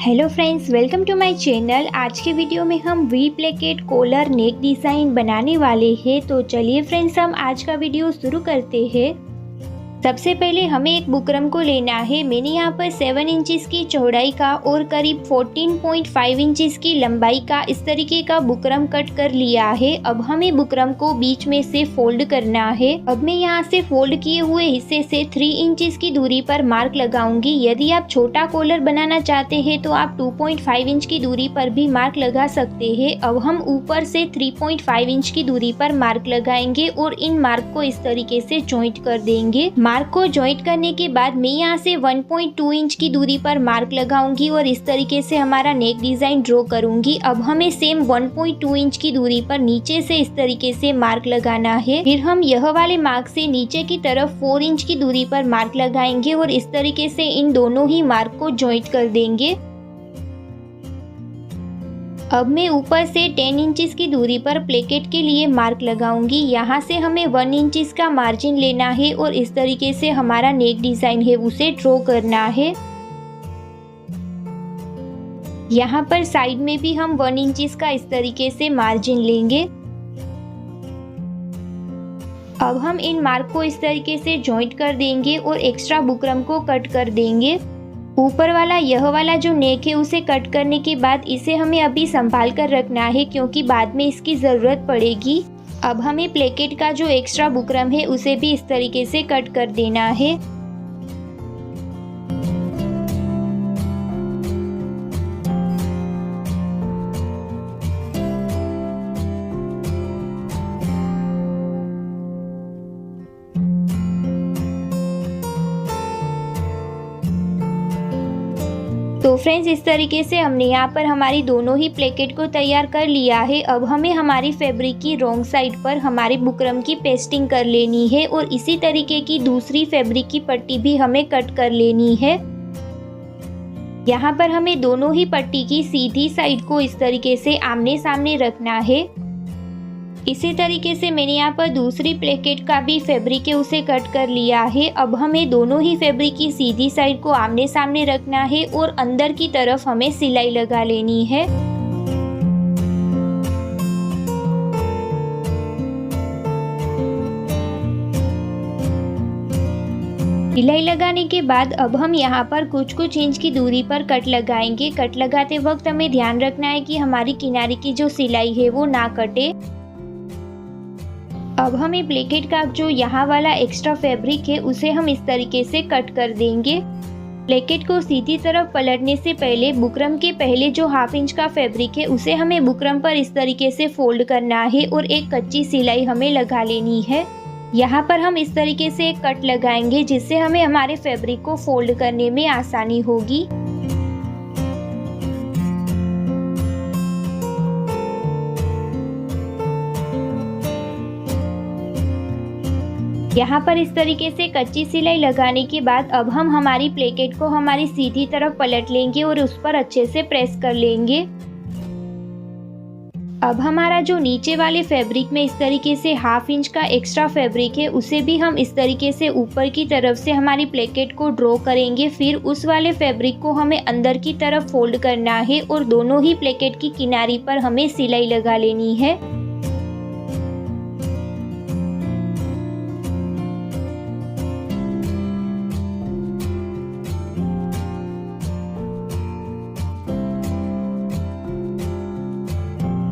Hello friends, welcome to my channel. आज के video में हम V placket collar neck design बनाने वाले हैं। तो चलिए फ्रेंड्स, हम आज का वीडियो शुरू करते हैं। सबसे पहले हमें एक बुकरम को लेना है। मैंने यहाँ पर 7 इंचेस की चौड़ाई का और करीब 14.5 इंचेस की लंबाई का इस तरीके का बुकरम कट कर लिया है। अब हमें बुकरम को बीच में से फोल्ड करना है। अब मैं यहाँ से फोल्ड किए हुए हिस्से से 3 इंचेस की दूरी पर मार्क लगाऊंगी। यदि आप छोटा कॉलर बनाना चाहते हैं तो आप 2.5 इंच की दूरी पर भी मार्क लगा सकते हैं। अब हम ऊपर से 3.5 इंच की दूरी पर मार्क लगाएंगे और इन मार्क को इस तरीके से जॉइंट कर देंगे। मार्क को जॉइंट करने के बाद मैं यहाँ से 1.2 इंच की दूरी पर मार्क लगाऊंगी और इस तरीके से हमारा नेक डिजाइन ड्रॉ करूंगी। अब हमें सेम 1.2 इंच की दूरी पर नीचे से इस तरीके से मार्क लगाना है। फिर हम यह वाले मार्क से नीचे की तरफ 4 इंच की दूरी पर मार्क लगाएंगे और इस तरीके से इन दोनों ही मार्क को जॉइंट कर देंगे। अब मैं ऊपर से 10 इंचेस की दूरी पर प्लेकेट के लिए मार्क लगाऊंगी। यहाँ से हमें 1 इंचेस का मार्जिन लेना है और इस तरीके से हमारा नेक डिजाइन है उसे ड्रॉ करना है। यहाँ पर साइड में भी हम 1 इंचेस का इस तरीके से मार्जिन लेंगे। अब हम इन मार्क को इस तरीके से जॉइंट कर देंगे और एक्स्ट्रा बुकरम को कट कर देंगे। ऊपर वाला यह वाला जो नेक है उसे कट करने के बाद इसे हमें अभी संभाल कर रखना है क्योंकि बाद में इसकी ज़रूरत पड़ेगी। अब हमें प्लेकेट का जो एक्स्ट्रा बुकरम है उसे भी इस तरीके से कट कर देना है। तो फ्रेंड्स, इस तरीके से हमने यहाँ पर हमारी दोनों ही प्लेकेट को तैयार कर लिया है। अब हमें हमारी फैब्रिक की रॉन्ग साइड पर हमारे बुकरम की पेस्टिंग कर लेनी है और इसी तरीके की दूसरी फैब्रिक की पट्टी भी हमें कट कर लेनी है। यहाँ पर हमें दोनों ही पट्टी की सीधी साइड को इस तरीके से आमने सामने रखना है। इसी तरीके से मैंने यहाँ पर दूसरी प्लेकेट का भी फैब्रिक है उसे कट कर लिया है। अब हमें दोनों ही फैब्रिक की सीधी साइड को आमने सामने रखना है और अंदर की तरफ हमें सिलाई लगा लेनी है। सिलाई लगाने के बाद अब हम यहाँ पर कुछ इंच की दूरी पर कट लगाएंगे। कट लगाते वक्त हमें ध्यान रखना है कि हमारी किनारे की जो सिलाई है वो ना कटे। अब हमें प्लेकेट का जो यहाँ वाला एक्स्ट्रा फैब्रिक है उसे हम इस तरीके से कट कर देंगे। प्लेकेट को सीधी तरफ पलटने से पहले बुकरम के पहले जो 1/2 इंच का फैब्रिक है उसे हमें बुकरम पर इस तरीके से फोल्ड करना है और एक कच्ची सिलाई हमें लगा लेनी है। यहाँ पर हम इस तरीके से एक कट लगाएंगे जिससे हमें हमारे फैब्रिक को फोल्ड करने में आसानी होगी। यहाँ पर इस तरीके से कच्ची सिलाई लगाने के बाद अब हम हमारी प्लेकेट को हमारी सीधी तरफ पलट लेंगे और उस पर अच्छे से प्रेस कर लेंगे। अब हमारा जो नीचे वाले फैब्रिक में इस तरीके से 1/2 इंच का एक्स्ट्रा फैब्रिक है उसे भी हम इस तरीके से ऊपर की तरफ से हमारी प्लेकेट को ड्रॉ करेंगे। फिर उस वाले फैब्रिक को हमें अंदर की तरफ फोल्ड करना है और दोनों ही प्लेकेट की किनारी पर हमें सिलाई लगा लेनी है।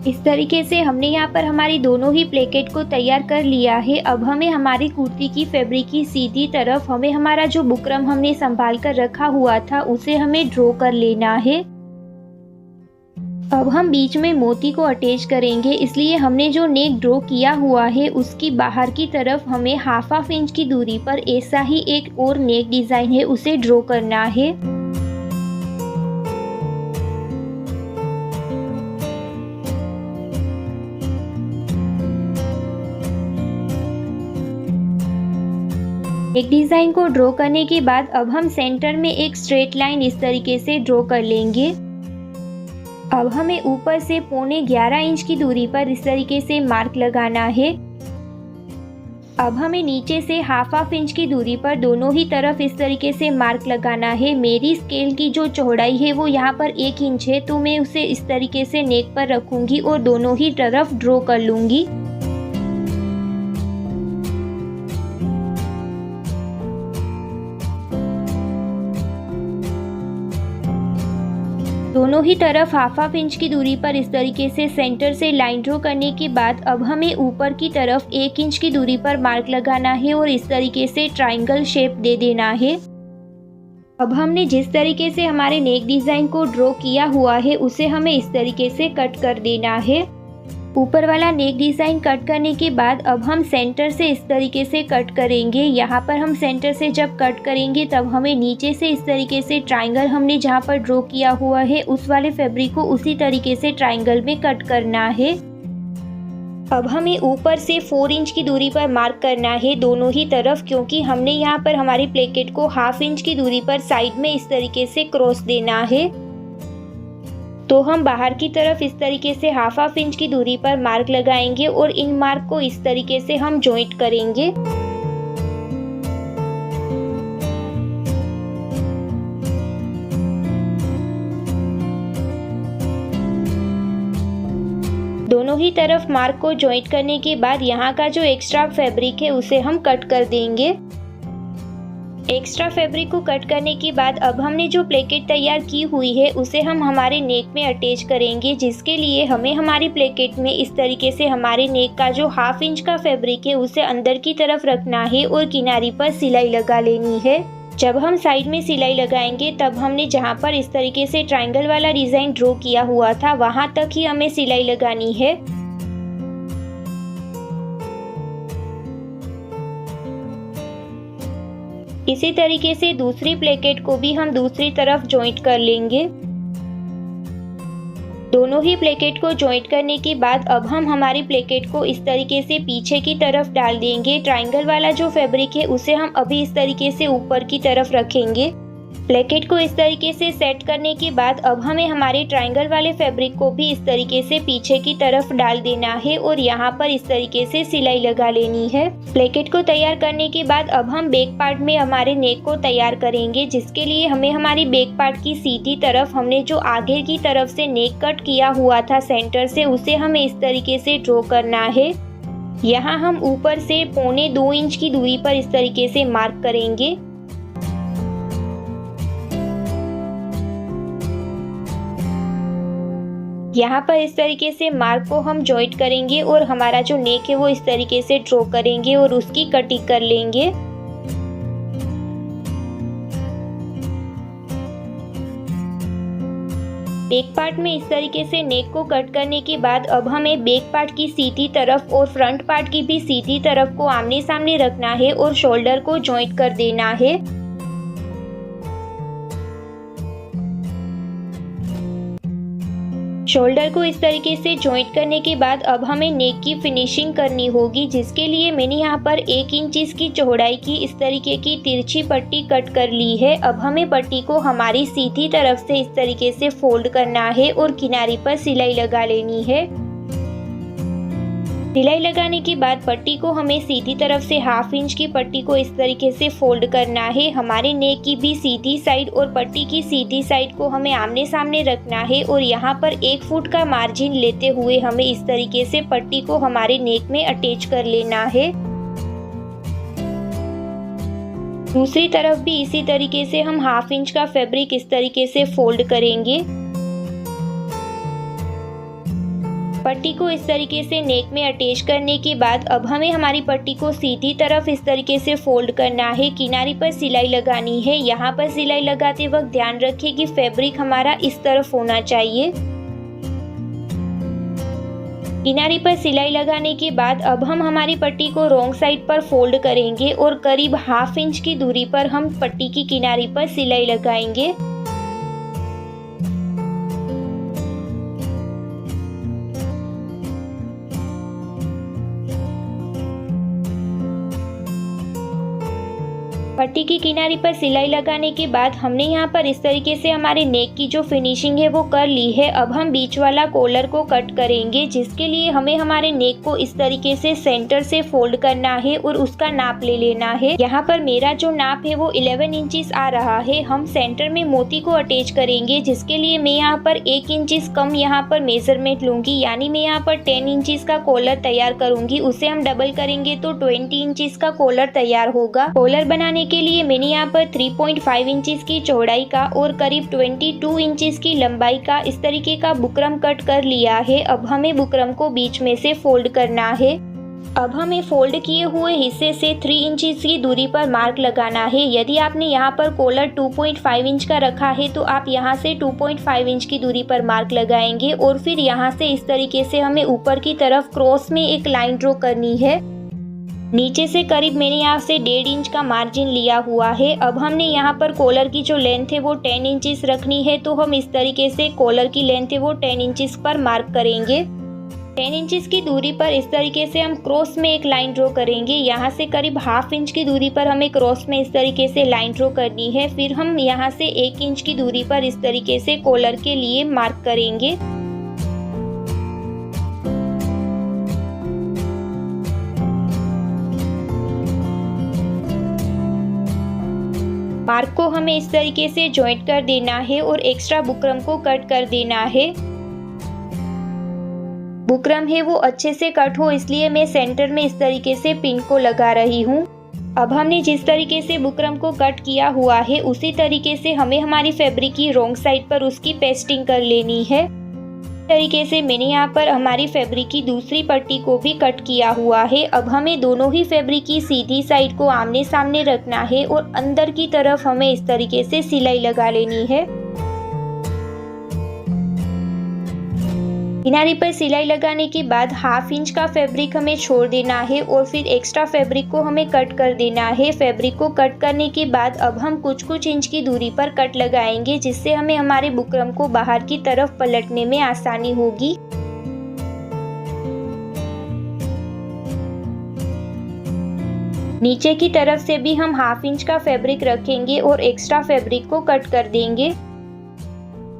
इस तरीके से हमने यहाँ पर हमारी दोनों ही प्लेकेट को तैयार कर लिया है। अब हमें हमारी कुर्ती की फैब्रिक की सीधी तरफ हमें हमारा जो बुकरम हमने संभाल कर रखा हुआ था उसे हमें ड्रॉ कर लेना है। अब हम बीच में मोती को अटैच करेंगे, इसलिए हमने जो नेक ड्रॉ किया हुआ है उसकी बाहर की तरफ हमें 1/2 इंच की दूरी पर ऐसा ही एक और नेक डिजाइन है उसे ड्रॉ करना है। एक डिज़ाइन को ड्रॉ करने के बाद अब हम सेंटर में एक स्ट्रेट लाइन इस तरीके से ड्रॉ कर लेंगे। अब हमें ऊपर से 11.25 इंच की दूरी पर इस तरीके से मार्क लगाना है। अब हमें नीचे से हाफ इंच की दूरी पर दोनों ही तरफ इस तरीके से मार्क लगाना है। मेरी स्केल की जो चौड़ाई है वो यहाँ पर 1 इंच है, तो मैं उसे इस तरीके से नेक पर रखूँगी और दोनों ही तरफ ड्रॉ कर लूँगी। दोनों ही तरफ हाफ इंच की दूरी पर इस तरीके से सेंटर से लाइन ड्रॉ करने के बाद अब हमें ऊपर की तरफ 1 इंच की दूरी पर मार्क लगाना है और इस तरीके से ट्रायंगल शेप दे देना है। अब हमने जिस तरीके से हमारे नेक डिज़ाइन को ड्रॉ किया हुआ है उसे हमें इस तरीके से कट कर देना है। ऊपर वाला नेक डिज़ाइन कट करने के बाद अब हम सेंटर से इस तरीके से कट करेंगे। यहाँ पर हम सेंटर से जब कट करेंगे तब हमें नीचे से इस तरीके से ट्रायंगल हमने जहाँ पर ड्रॉ किया हुआ है उस वाले फैब्रिक को उसी तरीके से ट्रायंगल में कट करना है। अब हमें ऊपर से 4 इंच की दूरी पर मार्क करना है दोनों ही तरफ, क्योंकि हमने यहाँ पर हमारी प्लेकेट को हाफ इंच की दूरी पर साइड में इस तरीके से क्रॉस देना है। तो हम बाहर की तरफ इस तरीके से हाफ इंच की दूरी पर मार्क लगाएंगे और इन मार्क को इस तरीके से हम जॉइंट करेंगे। दोनों ही तरफ मार्क को जॉइंट करने के बाद यहाँ का जो एक्स्ट्रा फैब्रिक है उसे हम कट कर देंगे। एक्स्ट्रा फैब्रिक को कट करने के बाद अब हमने जो प्लेकेट तैयार की हुई है उसे हम हमारे नेक में अटैच करेंगे, जिसके लिए हमें हमारी प्लेकेट में इस तरीके से हमारे नेक का जो हाफ इंच का फैब्रिक है उसे अंदर की तरफ रखना है और किनारी पर सिलाई लगा लेनी है। जब हम साइड में सिलाई लगाएंगे तब हमने जहाँ पर इस तरीके से ट्रायंगल वाला डिज़ाइन ड्रॉ किया हुआ था वहाँ तक ही हमें सिलाई लगानी है। इसी तरीके से दूसरी प्लेकेट को भी हम दूसरी तरफ जॉइंट कर लेंगे। दोनों ही प्लेकेट को जॉइंट करने के बाद अब हम हमारी प्लेकेट को इस तरीके से पीछे की तरफ डाल देंगे। ट्रायंगल वाला जो फैब्रिक है उसे हम अभी इस तरीके से ऊपर की तरफ रखेंगे। प्लेकेट को इस तरीके से सेट करने के बाद अब हमें हमारे ट्रायंगल वाले फैब्रिक को भी इस तरीके से पीछे की तरफ डाल देना है और यहाँ पर इस तरीके से सिलाई लगा लेनी है। प्लेकेट को तैयार करने के बाद अब हम बैक पार्ट में हमारे नेक को तैयार करेंगे, जिसके लिए हमें हमारी बैक पार्ट की सीधी तरफ हमने जो आगे की तरफ से नेक कट किया हुआ था सेंटर से उसे हमें इस तरीके से ड्रॉ करना है। यहाँ हम ऊपर से 1.25 इंच की दूरी पर इस तरीके से मार्क करेंगे। यहाँ पर इस तरीके से मार्क को हम जॉइंट करेंगे और हमारा जो नेक है वो इस तरीके से ड्रॉ करेंगे और उसकी कटिंग कर लेंगे। बैक पार्ट में इस तरीके से नेक को कट करने के बाद अब हमें बैक पार्ट की सीधी तरफ और फ्रंट पार्ट की भी सीधी तरफ को आमने सामने रखना है और शोल्डर को जॉइंट कर देना है। शोल्डर को इस तरीके से जॉइंट करने के बाद अब हमें नेक की फिनिशिंग करनी होगी, जिसके लिए मैंने यहाँ पर 1 इंच की चौड़ाई की इस तरीके की तिरछी पट्टी कट कर ली है। अब हमें पट्टी को हमारी सीधी तरफ से इस तरीके से फोल्ड करना है और किनारी पर सिलाई लगा लेनी है। सिलाई लगाने के बाद पट्टी को हमें सीधी तरफ से हाफ इंच की पट्टी को इस तरीके से फोल्ड करना है। हमारे नेक की भी सीधी साइड और पट्टी की सीधी साइड को हमें आमने सामने रखना है और यहाँ पर 1 फुट का मार्जिन लेते हुए हमें इस तरीके से पट्टी को हमारे नेक में अटैच कर लेना है। दूसरी तरफ भी इसी तरीके से हम हाफ इंच का फैब्रिक इस तरीके से फोल्ड करेंगे। पट्टी को इस तरीके से नेक में अटैच करने के बाद अब हमें हमारी पट्टी को सीधी तरफ इस तरीके से फोल्ड करना है। किनारी पर सिलाई लगानी है। यहाँ पर सिलाई लगाते वक्त ध्यान रखिए कि फैब्रिक हमारा इस तरफ होना चाहिए। किनारी पर सिलाई लगाने के बाद अब हम हमारी पट्टी को रॉन्ग साइड पर फोल्ड करेंगे और करीब हाफ इंच की दूरी पर हम पट्टी की किनारी पर सिलाई लगाएंगे। पट्टी की किनारी पर सिलाई लगाने के बाद हमने यहाँ पर इस तरीके से हमारे नेक की जो फिनिशिंग है वो कर ली है। अब हम बीच वाला कॉलर को कट करेंगे, जिसके लिए हमें हमारे नेक को इस तरीके से सेंटर से फोल्ड करना है और उसका नाप ले लेना है। यहाँ पर मेरा जो नाप है वो 11 इंचेस आ रहा है। हम सेंटर में मोती को अटैच करेंगे, जिसके लिए मैं यहाँ पर 1 इंचेस कम यहाँ पर मेजरमेंट लूंगी, यानी मैं यहाँ पर 10 इंचेस का कॉलर तैयार करूंगी। उसे हम डबल करेंगे तो 20 इंचेस का कॉलर तैयार होगा। कॉलर बनाने के लिए मैंने यहाँ पर 3.5 इंचेस की चौड़ाई का और करीब 22 इंचेस की लंबाई का इस तरीके का बुकरम कट कर लिया है। अब हमें बुकरम को बीच में से फोल्ड करना है। अब हमें फोल्ड किए हुए हिस्से से 3 इंचेस की दूरी पर मार्क लगाना है। यदि आपने यहाँ पर कॉलर 2.5 इंच का रखा है तो आप यहाँ से 2.5 इंच की दूरी पर मार्क लगाएंगे और फिर यहाँ से इस तरीके से हमें ऊपर की तरफ क्रॉस में एक लाइन ड्रॉ करनी है। नीचे से करीब मैंने यहाँ से 1.5 इंच का मार्जिन लिया हुआ है। अब हमने यहाँ पर कॉलर की जो लेंथ है वो 10 इंचेस रखनी है, तो हम इस तरीके से कॉलर की लेंथ है वो 10 इंचेस पर मार्क करेंगे। 10 इंचेस की दूरी पर इस तरीके से हम क्रॉस में एक लाइन ड्रॉ करेंगे। यहाँ से करीब ½ इंच की दूरी पर हमें क्रॉस में इस तरीके से लाइन ड्रॉ करनी है। फिर हम यहाँ से 1 इंच की दूरी पर इस तरीके से कॉलर के लिए मार्क करेंगे। मार्क को हमें इस तरीके से जॉइंट कर देना है और एक्स्ट्रा बुकरम को कट कर देना है। बुकरम है वो अच्छे से कट हो, इसलिए मैं सेंटर में इस तरीके से पिन को लगा रही हूँ। अब हमने जिस तरीके से बुकरम को कट किया हुआ है उसी तरीके से हमें हमारी फैब्रिक की रॉन्ग साइड पर उसकी पेस्टिंग कर लेनी है। इस तरीके से मैंने यहाँ पर हमारी फैब्रिक की दूसरी पट्टी को भी कट किया हुआ है। अब हमें दोनों ही फैब्रिक की सीधी साइड को आमने सामने रखना है और अंदर की तरफ हमें इस तरीके से सिलाई लगा लेनी है। किनारी पर सिलाई लगाने के बाद ½ इंच का फैब्रिक हमें छोड़ देना है और फिर एक्स्ट्रा फैब्रिक को हमें कट कर देना है। फैब्रिक को कट करने के बाद अब हम कुछ इंच की दूरी पर कट लगाएंगे, जिससे हमें हमारे बुकरम को बाहर की तरफ पलटने में आसानी होगी। नीचे की तरफ से भी हम ½ इंच का फैब्रिक रखेंगे और एक्स्ट्रा फैब्रिक को कट कर देंगे।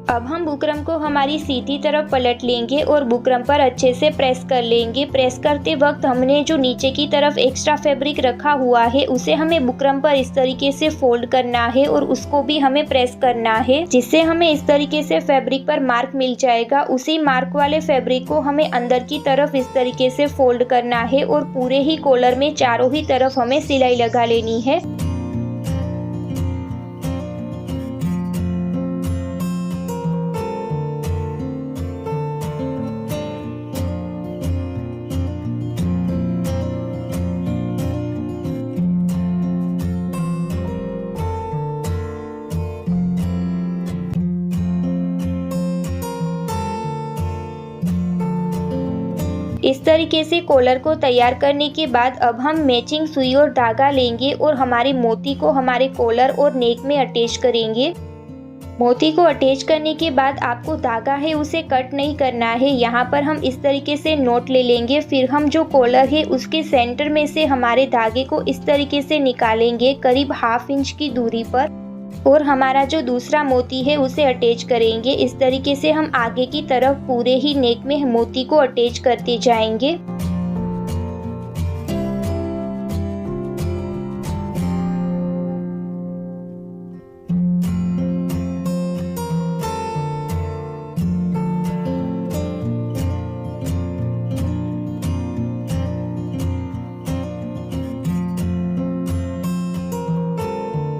अब हम बुकरम को हमारी सीधी तरफ पलट लेंगे और बुकरम पर अच्छे से प्रेस कर लेंगे। प्रेस करते वक्त हमने जो नीचे की तरफ एक्स्ट्रा फैब्रिक रखा हुआ है उसे हमें बुकरम पर इस तरीके से फोल्ड करना है और उसको भी हमें प्रेस करना है, जिससे हमें इस तरीके से फैब्रिक पर मार्क मिल जाएगा। उसी मार्क वाले फैब्रिक को हमें अंदर की तरफ इस तरीके से फोल्ड करना है और पूरे ही कॉलर में चारों ही तरफ हमें सिलाई लगा लेनी है। इस तरीके से कॉलर को तैयार करने के बाद अब हम मैचिंग सुई और धागा लेंगे और हमारे मोती को हमारे कॉलर और नेक में अटैच करेंगे। मोती को अटैच करने के बाद आपको धागा है उसे कट नहीं करना है। यहाँ पर हम इस तरीके से नॉट ले लेंगे। फिर हम जो कॉलर है उसके सेंटर में से हमारे धागे को इस तरीके से निकालेंगे करीब ½ इंच की दूरी पर और हमारा जो दूसरा मोती है उसे अटैच करेंगे। इस तरीके से हम आगे की तरफ पूरे ही नेक में मोती को अटैच करते जाएंगे।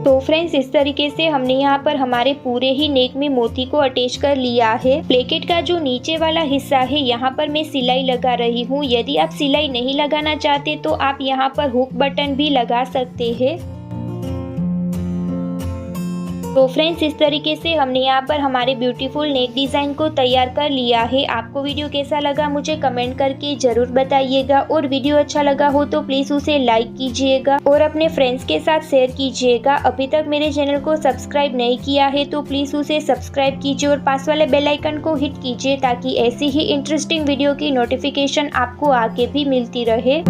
तो फ्रेंड्स, इस तरीके से हमने यहाँ पर हमारे पूरे ही नेक में मोती को अटैच कर लिया है। प्लेकेट का जो नीचे वाला हिस्सा है यहाँ पर मैं सिलाई लगा रही हूँ। यदि आप सिलाई नहीं लगाना चाहते तो आप यहाँ पर हुक बटन भी लगा सकते हैं। तो फ्रेंड्स, इस तरीके से हमने यहाँ पर हमारे ब्यूटीफुल नेक डिज़ाइन को तैयार कर लिया है। आपको वीडियो कैसा लगा मुझे कमेंट करके ज़रूर बताइएगा और वीडियो अच्छा लगा हो तो प्लीज़ उसे लाइक कीजिएगा और अपने फ्रेंड्स के साथ शेयर कीजिएगा। अभी तक मेरे चैनल को सब्सक्राइब नहीं किया है तो प्लीज़ उसे सब्सक्राइब कीजिए और पास वाले बेल आइकन को हिट कीजिए ताकि ऐसी ही इंटरेस्टिंग वीडियो की नोटिफिकेशन आपको आगे भी मिलती रहे।